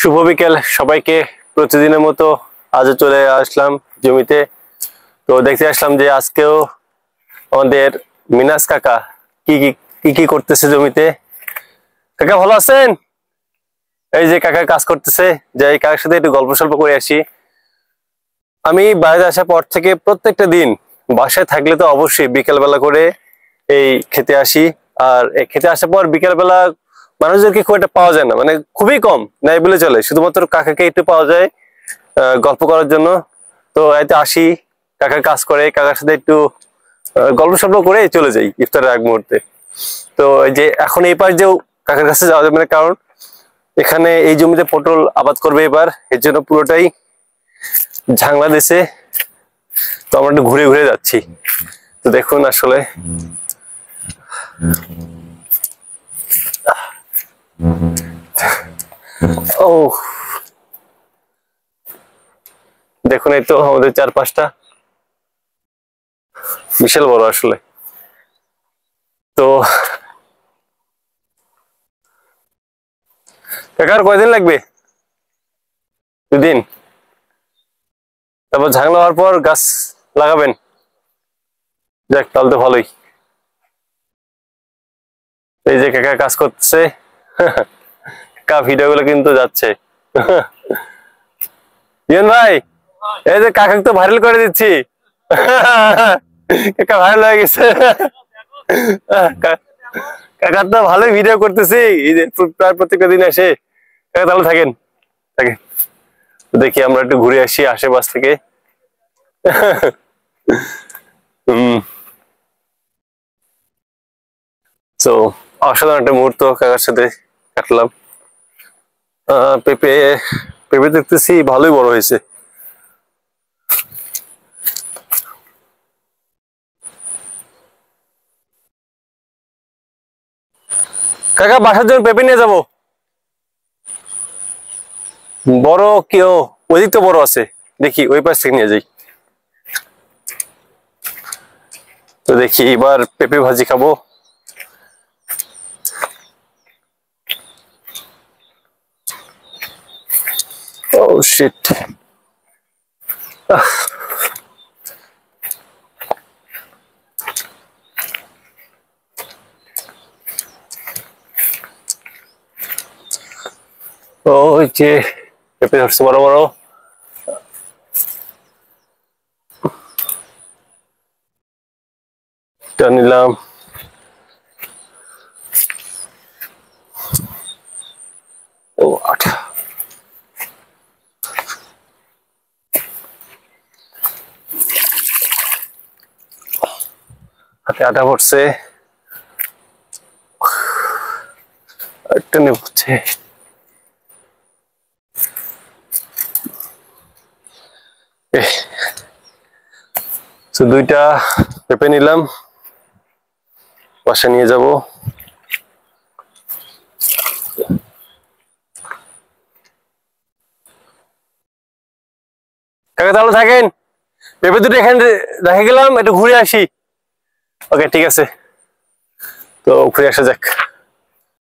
শুভ বিকেল সবাইকে। প্রতিদিনের মতো আজও চলে আসলাম জমিতে। তো দেখতে আসলাম যে আজকেও আমাদের মিনাস কাকা কি কি কি করতেছে জমিতে। কাকা ভালো আছেন? এই যে কাকা কাজ করতেছে, যে এই কাকার সাথে একটু গল্প সল্প করে আসি। আমি বাইরে আসার পর থেকে প্রত্যেকটা দিন বাসায় থাকলে তো অবশ্যই বিকেল বেলা করে এই খেতে আসি। আর এই খেতে আসার পর বিকেল বেলা মানুষদেরকে খুব একটা পাওয়া যায় না, মানে খুবই কম, নাই বলে চলে। শুধুমাত্র কাকাকে একটু পাওয়া যায় গল্প করার জন্য। তো এতে আসি, কাকা কাজ করে, কাকার সাথে একটু গল্প সল্প করে চলে যাই ইফতারের আগ মুহূর্তে। তো এই যে এখন এই পাশ যেও কাকার কাছে যাওয়া যাবে না, কারণ এখানে এই জমিতে পটল আবাদ করবে এবার, এর জন্য পুরোটাই ঝাংলা দিছে। তো আমরা একটু ঘুরে ঘুরে যাচ্ছি। তো দেখুন আসলে ও দেখুন, এই তো আমাদের চারপাশটা বিশাল বড় আসলে। তো কাকার কয়দিন লাগবে? 2 দিন? তারপর ঝাংলা হওয়ার পর গাছ লাগাবেন? যাক, তাহলে তো ভালোই। এই যে কাকা কাজ করতেছে, কাকা ভিডিও গুলো কিন্তু যাচ্ছে। ইয়ন ভাই, এই যে কাকা তো ভাইরাল করে দিচ্ছি। কাকা ভাইরাল হয়ে গেছে। কাকা তো ভালোই ভিডিও করতেছি, এই যে প্রায় প্রত্যেকটা দিন আসে। কাকা তাহলে থাকেন, থাকেন। দেখি আমরা একটু ঘুরে আসি আশেপাশ থেকে। তো অসাধারণ একটা মুহূর্ত কাকার সাথে কাটলাম। পেঁপে পেঁপে দেখতেছি ভালোই বড় হয়েছে। কাকা বাসার জন্য পেঁপে নিয়ে যাবো। বড় কেউ ওইদিক তো বড় আছে, দেখি ওই পাশ থেকে নিয়ে যাই। তো দেখি এবার পেঁপে ভাজি খাবো। ও শিট। ওই যে পেঁপে ধরছে বড় বড়। নিলাম। ও আঠা, হাতে আটা পড়ছে, টেনে পড়ছে। তো 2টা পেঁপে নিলাম, বাসা নিয়ে যাব। কাকা তাহলে থাকেন, পেঁপে 2টা এখানে রেখে গেলাম, একটু ঘুরে আসি। ওকে ঠিক আছে, তো ঘুরে আসা যাক।